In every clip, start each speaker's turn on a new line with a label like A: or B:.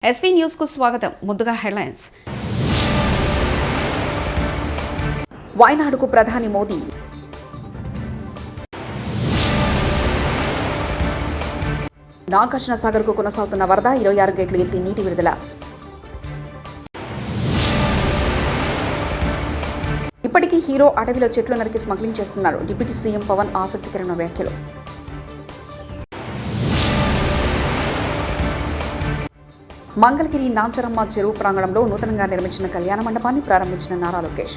A: SV news కు స్వాగతం. ముందుగా హెడ్లైన్స్. వయనాడుకు ప్రధాని మోదీ. నాగార్జున సాగర్ కు కొనసాగుతున్న వరద 26 గేట్లు ఎత్తి నీటి విడుదల. ఇప్పటికీ హీరో అటవీలో చెట్లు నరికి స్మగ్లింగ్ చేస్తున్నారు. డిప్యూటీ సీఎం పవన్ ఆసక్తికరమైన వ్యాఖ్యలు. మంగళగిరి నాంచరమ్మ చెరువు ప్రాంగణంలో నూతనంగా నిర్మించిన కళ్యాణ మండపాన్ని ప్రారంభించిన నారా లోకేష్.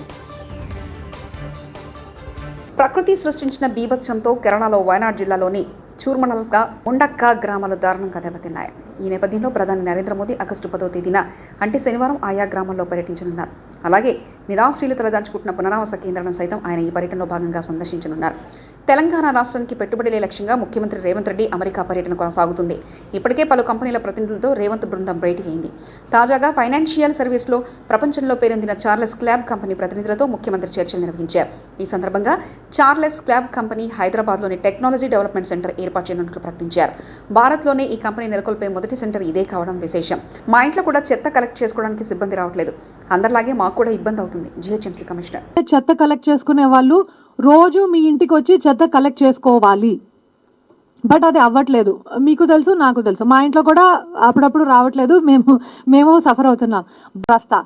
A: ప్రకృతి సృష్టించిన బీభత్సంతో కేరళలో వయనాడ్ జిల్లాలోని చూర్మలక ఉండక్క గ్రామాలు దారుణంగా దెబ్బతిన్నాయి. ఈ నేపథ్యంలో ప్రధాని నరేంద్ర మోదీ ఆగస్టు 10వ తేదీన అంటే శనివారం ఆయా గ్రామాల్లో పర్యటించనున్నారు. అలాగే నిరాశ్రీలు తలదాచుకుంటున్న పునరావాస కేంద్రాలను సైతం ఆయన ఈ పర్యటనలో భాగంగా సందర్శించనున్నారు. తెలంగాణ రాష్ట్రానికి పెట్టుబడులే లక్ష్యంగా ముఖ్యమంత్రి రేవంత్ రెడ్డి అమెరికా పర్యటన కొనసాగుతుంది. ఇప్పటికే పలు కంపెనీల ప్రతినిధులతో రేవంత్ బృందం భేటీ అయింది. తాజాగా ఫైనాన్షియల్ సర్వీస్లో ప్రపంచంలో పేరొందిన చార్లెస్ క్లాబ్ కంపెనీ ప్రతినిధులతో ముఖ్యమంత్రి చర్చలు నిర్వహించారు. ఈ సందర్భంగా చార్లెస్ క్లాబ్ కంపెనీ హైదరాబాద్లోని టెక్నాలజీ డెవలప్మెంట్ సెంటర్ ఏర్పాటు చేయనున్నట్లు ప్రకటించారు. భారత్లోనే ఈ కంపెనీ నెలకొల్పే మొదటి సెంటర్ ఇదే కావడం విశేషం. మా ఇంట్లో కూడా చెత్త కలెక్ట్ చేసుకోవడానికి సిబ్బంది రావట్లేదు. అందరిలాగే మాకు కూడా ఇబ్బంది అవుతుంది. GHMC commissioner.
B: చెత్త కలెక్ట్ చేసుకునే వాళ్ళు రోజు మీ ఇంటికి వచ్చి చెత్త కలెక్ట్ చేసుకోవాలి, బట్ అది అవ్వట్లేదు. మీకు తెలుసు, నాకు తెలుసు. మా ఇంట్లో కూడా అప్పుడప్పుడు రావట్లేదు. మేము సఫర్ అవుతున్నాం. బస్తా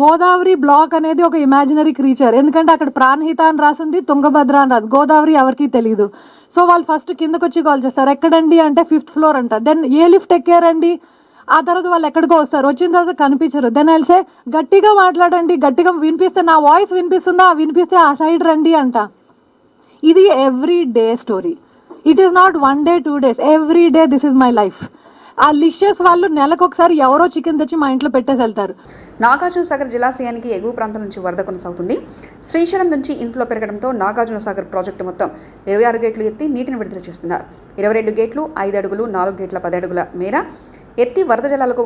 B: గోదావరి బ్లాక్ అనేది ఒక ఇమాజినరీ క్రీచర్. ఎందుకంటే అక్కడ ప్రాణహిత అని రాసింది, తుంగభద్ర అని రాదు. గోదావరి ఎవరికి తెలియదు. సో వాళ్ళు ఫస్ట్ కిందకు వచ్చి కాల్ చేస్తారు. ఎక్కడండి అంటే 5th ఫ్లోర్ అంట. దెన్ ఏ లిఫ్ట్ ఎక్కారండి, ఆ తర్వాత వాళ్ళు ఎక్కడికో వస్తారు. వచ్చిన తర్వాత కనిపించరు. దెన్ ఐల్ సే గట్టిగా మాట్లాడండి, గట్టిగా వినిపిస్తే, నా వాయిస్ వినిపిస్తుందా, వినిపిస్తే ఆ సైడ్ రండి అంట. ఇది every day story. It is not 1 day 2 days, every day this is my life. ఆ లిషియస్ వాళ్ళు నెలకొకసారి ఎవరో చికెన్ తెచ్చి మా ఇంట్లో పెట్టేసి వెళ్తారు.
A: నాగార్జున సాగర్ జలాశయానికి ఎగువ ప్రాంతం నుంచి వరద కొనసాగుతుంది. శ్రీశైలం నుంచి ఇన్ఫ్లో పెరగడంతో నాగార్జున సాగర్ ప్రాజెక్టు మొత్తం 26 గేట్లు ఎత్తి నీటిని విడుదల చేస్తున్నారు. 22 గేట్లు 5 అడుగులు, 4 గేట్ల 10 అడుగుల మేర ఎత్తి వరద జలాలకు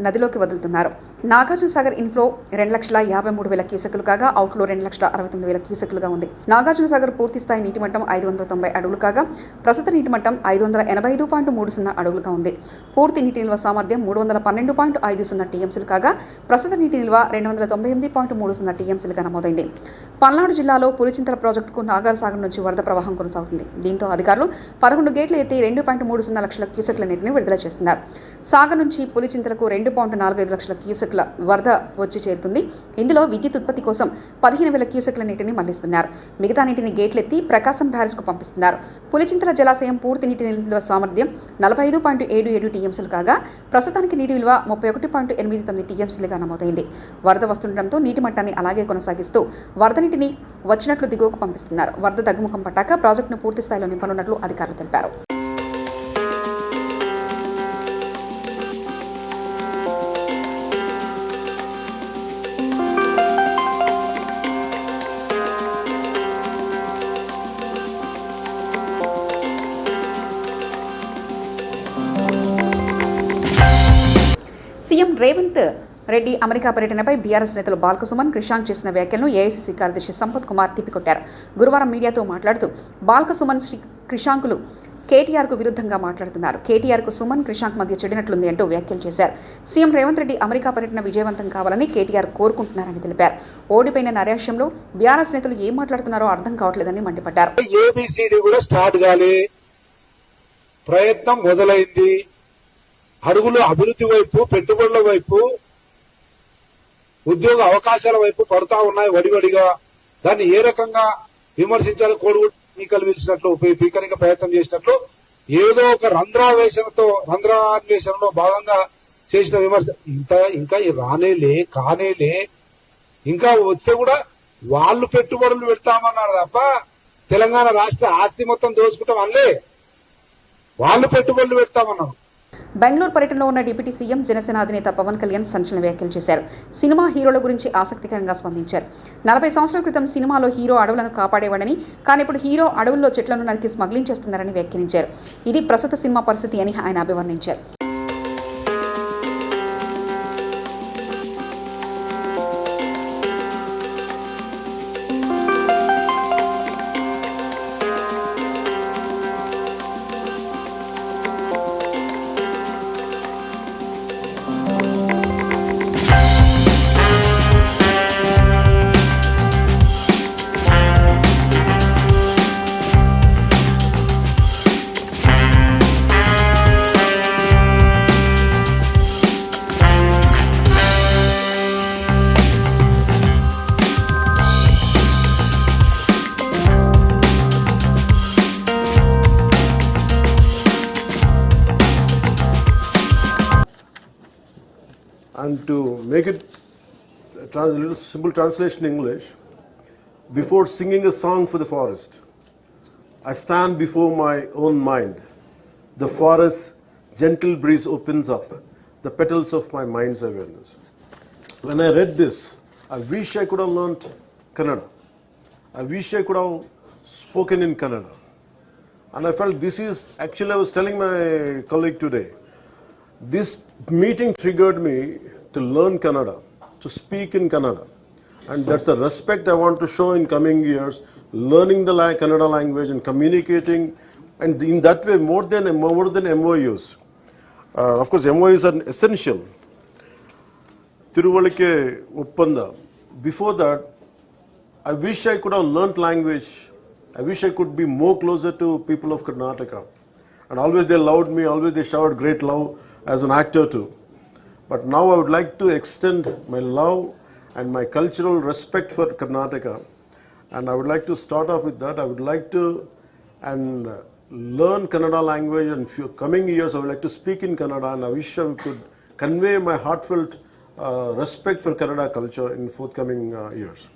A: నదిలోకి వదులుతున్నారు. నాగార్జున సాగర్ ఇన్ఫ్లో 2,53,000 క్యూసెక్లు కాగా అవుట్లో 2,69,000 క్యూసెక్లుగా ఉంది. నాగార్జున సాగర్ పూర్తి స్థాయి నీటి మట్టం 590 అడుగులు కాగా ప్రస్తుత నీటి మట్టం 585.30 అడుగులుగా ఉంది. పూర్తి నీటి నిల్వ సామర్థ్యం 312.50 టీఎంసీలు కాగా ప్రస్తుత నీటి నిల్వ 298.30 టీఎంసీలుగా నమోదైంది. పల్నాడు జిల్లాలో పులిచింతల ప్రాజెక్టుకు నాగార్ సాగర్ నుంచి వరద ప్రవాహం కొనసాగుతుంది. దీంతో అధికారులు 11 గేట్లు ఎత్తి 2.30 లక్షల క్యూసెక్ల నీటిని విడుదల చేస్తున్నారు. సాగర్ నుంచి పులిచింతలకు 2.45 లక్షల క్యూసెక్ల వరద వచ్చి చేరుతుంది. ఇందులో విద్యుత్ ఉత్పత్తి కోసం 15,000 క్యూసెక్ల నీటిని మళ్లిస్తున్నారు. మిగతా నీటిని గేట్లెత్తి ప్రకాశం బ్యారేజ్కు పంపిస్తున్నారు. పులిచింతల జలాశయం పూర్తి నీటి నిల్వ సామర్థ్యం 45.77 టీఎంసీలు కాగా ప్రస్తుతానికి నీటి విలువ 31.89 టీఎంసీలుగా నమోదైంది. వరద వస్తుండటంతో నీటి మట్టాన్ని అలాగే కొనసాగిస్తూ వరద నీటిని వచ్చినట్లు దిగువకు పంపిస్తున్నారు. వరద తగ్గుముఖం పట్టాక ప్రాజెక్టును పూర్తి స్థాయిలో నింపనున్నట్లు అధికారులు తెలిపారు. సీఎం రేవంత్ రెడ్డి అమెరికా పర్యటనపై బీఆర్ఎస్ నేతలు బాల్కసుమన్, క్రిషాంక్ చేసిన వ్యాఖ్యలను ఏఐసీసీ కార్యదర్శి సంపత్ కుమార్ తిప్పికొట్టారు. గురువారం మీడియాతో మాట్లాడుతూ బాల్కసుమన్, క్రిషాంకులు కేటీఆర్కు విరుద్ధంగా మాట్లాడుతున్నారు. కేటీఆర్కు సుమన్, క్రిషాంక్ మధ్య చెడినట్లుంది అంటూ వ్యాఖ్యలు చేశారు. సీఎం రేవంత్ రెడ్డి అమెరికా పర్యటన విజయవంతం కావాలని కేటీఆర్ కోరుకుంటున్నారని తెలిపారు. ఓడిపోయిన నైరాశ్యంలో బీఆర్ఎస్ నేతలు ఏం మాట్లాడుతున్నారో అర్థం కావట్లేదని మండిపడ్డారు.
C: ప్రయత్నం మొదలైంది. అడుగులు అభివృద్ధి వైపు, పెట్టుబడుల వైపు, ఉద్యోగ అవకాశాల వైపు పడుతా ఉన్నాయి వడివడిగా. దాన్ని ఏ రకంగా విమర్శించాలి, కోడిగుడ్డు ఎన్నికలు పిలిచినట్లు, పీకనిక ప్రయత్నం చేసినట్లు ఏదో ఒక రంధ్రాన్వేషణలో భాగంగా చేసిన విమర్శ ఇంకా రానేలే, కానేలే. ఇంకా వస్తే కూడా వాళ్ళు పెట్టుబడులు పెడతామన్నారు తప్ప తెలంగాణ రాష్ట్ర ఆస్తి మొత్తం దోచుకుంటాం అనలే, వాళ్ళు పెట్టుబడులు పెడతామన్నారు.
A: బెంగళూరు పర్యటనలో ఉన్న డిప్యూటీ సీఎం జనసేన అధినేత పవన్ కళ్యాణ్ సంచలన వ్యాఖ్యలు చేశారు. సినిమా హీరోల గురించి ఆసక్తికరంగా స్పందించారు. 40 సంవత్సరాల క్రితం సినిమాలో హీరో అడవులను కాపాడేవాడని, కానీ ఇప్పుడు హీరో అడవుల్లో చెట్లను నరికి స్మగ్లింగ్ చేస్తున్నారని వ్యాఖ్యానించారు. ఇది ప్రస్తుత సినిమా పరిస్థితి అని ఆయన అభివర్ణించారు.
D: And to make it a little simple translation in English, before singing a song for the forest, I stand before my own mind. The forest's gentle breeze opens up the petals of my mind's awareness. When I read this, I wish I could have learnt Kannada. I wish I could have spoken in Kannada. And I felt this is, actually I was telling my colleague today, this meeting triggered me to learn Kannada, to speak in Kannada. And that's a respect I want to show in coming years, learning the Kannada language and communicating, and in that way more than MOUs. Of course, MOUs are essential. Tiruvalike Uppanda. Before that, I wish I could have learnt language. I wish I could be more closer to people of Karnataka. And always they loved me, always they showered great love as an actor too. But now I would like to extend my love and my cultural respect for Karnataka. And I would like to start off with that. I would like to learn Kannada language, and few coming years I would like to speak in Kannada, and I wish I could convey my heartfelt respect for Kannada culture in forthcoming years.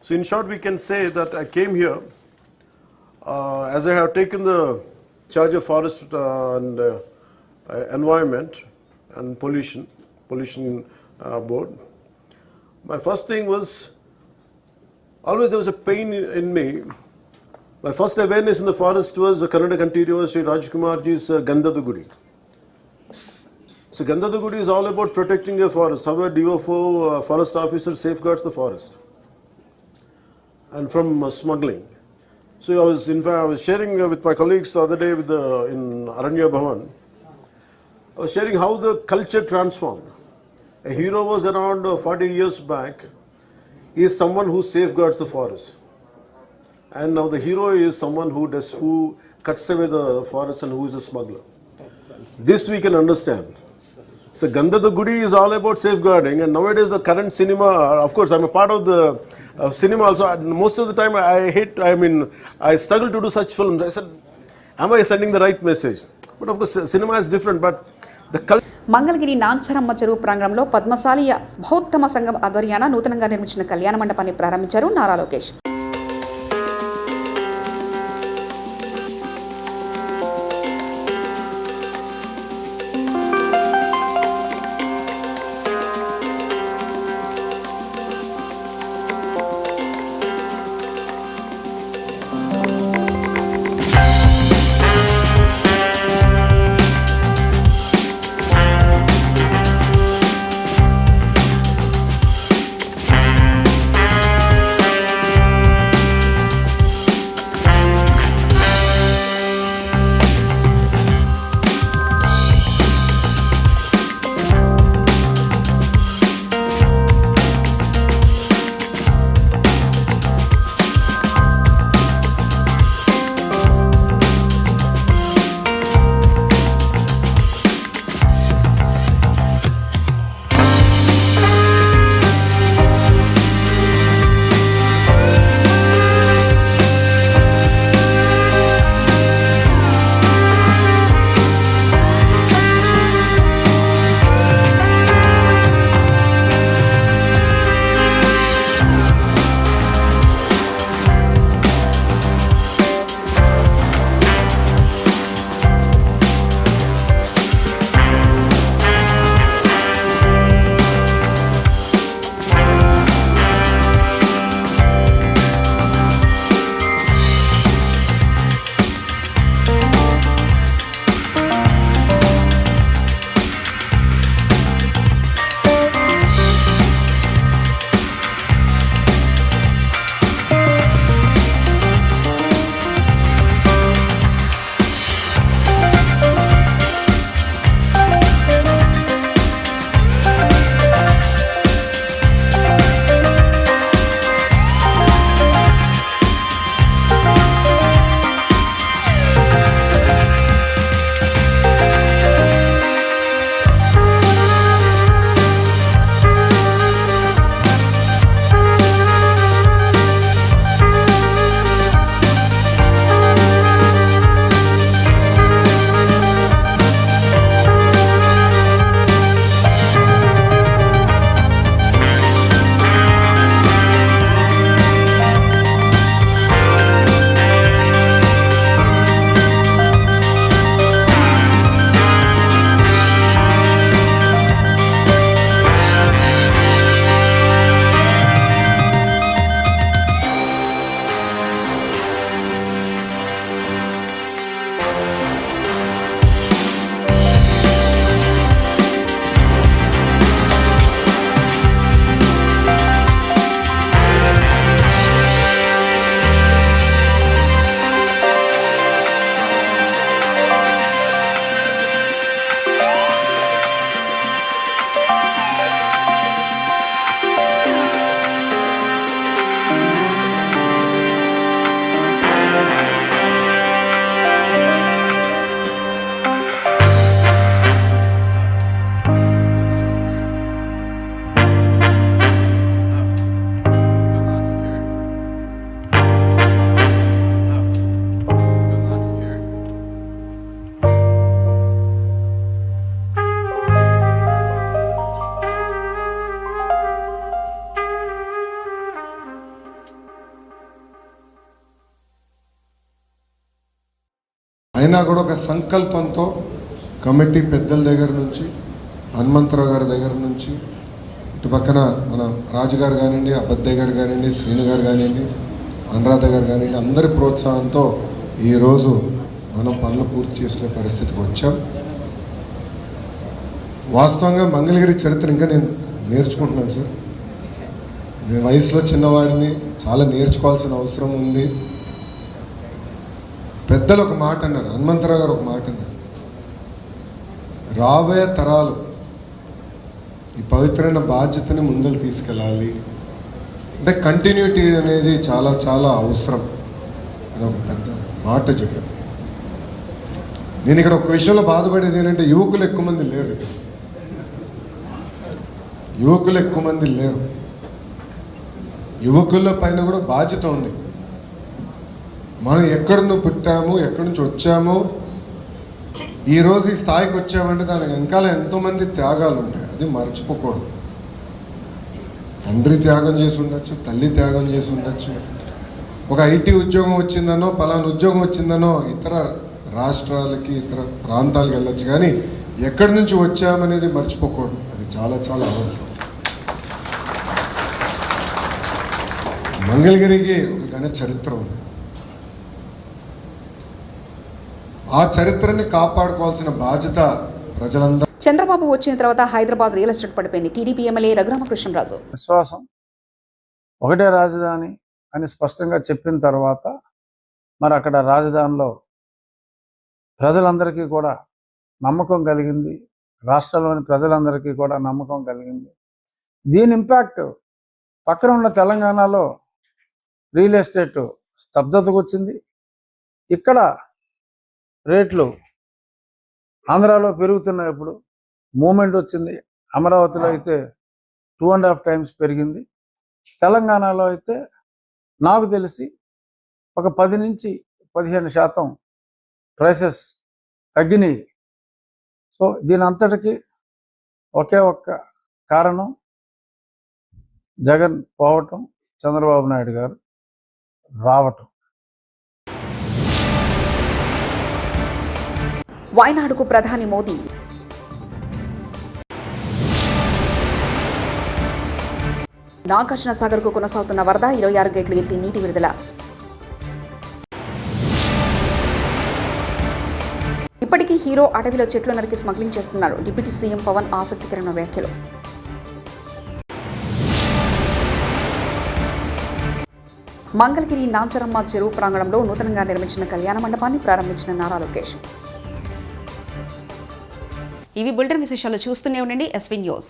D: So in short, we can say that I came here as I have taken the charge of forest and environment and pollution board. My first thing was, always there was a pain in me. My first awareness in the forest was the Kannada continuous Sri Rajkumarji's Gandhada Gudi. So Gandhada Gudi is all about protecting the forest, how a DFO forest officer safeguards the forest and from smuggling. So I was sharing with my colleagues the other day in Aranya Bhavan. I was sharing how the culture transformed. A hero was around 40 years back. He is someone who safeguards the forest. And now the hero is someone who cuts away the forest and who is a smuggler. This we can understand. So Gandhada Gudi is all about safeguarding, and nowadays the current cinema, of course I'm a part of the cinema also, most of the time I struggle to do such films. I said, am I sending the right message? But of course cinema is different, but the culture.
A: Mangalagiri Nancharamma చెరువు ప్రాంగణంలో పద్మశాలియ బౌద్ధమ సంఘం ఆధ్వర్యాన నూతనంగా నిర్మించిన కళ్యాణ మండపాన్ని ప్రారంభించారు నారా లోకేష్.
E: అయినా కూడా ఒక సంకల్పంతో కమిటీ పెద్దల దగ్గర నుంచి, హనుమంతరావు గారి దగ్గర నుంచి, ఇటు పక్కన మన రాజుగారు కానివ్వండి, అబద్దయ్య గారు కానివ్వండి, శ్రీను గారు కానివ్వండి, అనురాధ గారు కానివ్వండి, అందరి ప్రోత్సాహంతో ఈరోజు మనం పనులు పూర్తి చేసుకునే పరిస్థితికి వచ్చాం. వాస్తవంగా మంగళగిరి చరిత్ర ఇంకా నేను నేర్చుకుంటున్నాను సార్. నేను వయసులో చిన్నవాడిని, చాలా నేర్చుకోవాల్సిన అవసరం ఉంది. పెద్దలు ఒక మాట అన్నారు, హనుమంతరావు గారు ఒక మాట అన్నారు, రాబోయే తరాలు ఈ పవిత్రమైన బాధ్యతని ముందలు తీసుకెళ్ళాలి అంటే కంటిన్యూటీ అనేది చాలా చాలా అవసరం అని ఒక పెద్ద మాట చెప్పారు. నేను ఇక్కడ ఒక విషయంలో బాధపడేది ఏంటంటే యువకులు ఎక్కువ మంది లేరు. యువకులు ఎక్కువ మంది లేరు. యువకుల పైన కూడా బాధ్యత ఉంది. మనం ఎక్కడి నుంచి పుట్టాము, ఎక్కడి నుంచి వచ్చామో, ఈరోజు ఈ స్థాయికి వచ్చామంటే దాని వెనకాల ఎంతోమంది త్యాగాలు ఉంటాయి. అది మర్చిపోకూడదు. తండ్రి త్యాగం చేసి ఉండొచ్చు, తల్లి త్యాగం చేసి ఉండొచ్చు, ఒక ఐటీ ఉద్యోగం వచ్చిందనో, పలానా ఉద్యోగం వచ్చిందనో ఇతర రాష్ట్రాలకి, ఇతర ప్రాంతాలకు వెళ్ళొచ్చు, కానీ ఎక్కడి నుంచి వచ్చామనేది మర్చిపోకూడదు. అది చాలా చాలా అవసరం. మంగళగిరికి ఒక ఘన చరిత్ర ఉంది. ఆ చరిత్రని కాపాడుకోవాల్సిన బాధ్యత ప్రజలందరూ.
A: చంద్రబాబు వచ్చిన తర్వాత హైదరాబాద్ రియల్ ఎస్టేట్ పడిపోయింది. టీడీపీ ఎమ్మెల్యే రఘురామకృష్ణరాజు
F: విశ్వాసం ఒకటే రాజధాని అని స్పష్టంగా చెప్పిన తర్వాత మరి అక్కడ రాజధానిలో ప్రజలందరికీ కూడా నమ్మకం కలిగింది. రాష్ట్రంలోని ప్రజలందరికీ కూడా నమ్మకం కలిగింది. దీని ఇంపాక్ట్ పక్కన ఉన్న తెలంగాణలో రియల్ ఎస్టేట్ స్తబ్దతకు వచ్చింది. ఇక్కడ రేట్లు ఆంధ్రాలో పెరుగుతున్నాయి. ఇప్పుడు మూమెంట్ వచ్చింది. అమరావతిలో అయితే 2.5 times పెరిగింది. తెలంగాణలో అయితే నాకు తెలిసి ఒక 10 నుంచి 15% ప్రైసెస్ తగ్గినాయి. సో దీని అంతటికి ఒకే ఒక్క కారణం జగన్ పోవటం, చంద్రబాబు నాయుడు గారు రావటం.
A: వాయనాడుకు ప్రధాని మోదీ. నాగార్జున సాగర్ కు కొనసాగుతున్న వరద, 26 గేట్లు ఎత్తి నీటి విడుదల. ఇప్పటికీ హీరో అటవీలో చెట్లు నరికి స్మగ్లింగ్ చేస్తున్నారు. డిప్యూటీ సీఎం పవన్ ఆసక్తికరమైన వ్యాఖ్యలు. మంగళగిరి నాంచరమ్మ చెరువు ప్రాంగణంలో నూతనంగా నిర్మించిన కళ్యాణ మండపాన్ని ప్రారంభించిన నారా లోకేష్. ఇవి బులెటిన్ విశేషాలు. చూస్తూనే ఉండండి ఎస్వీ న్యూస్.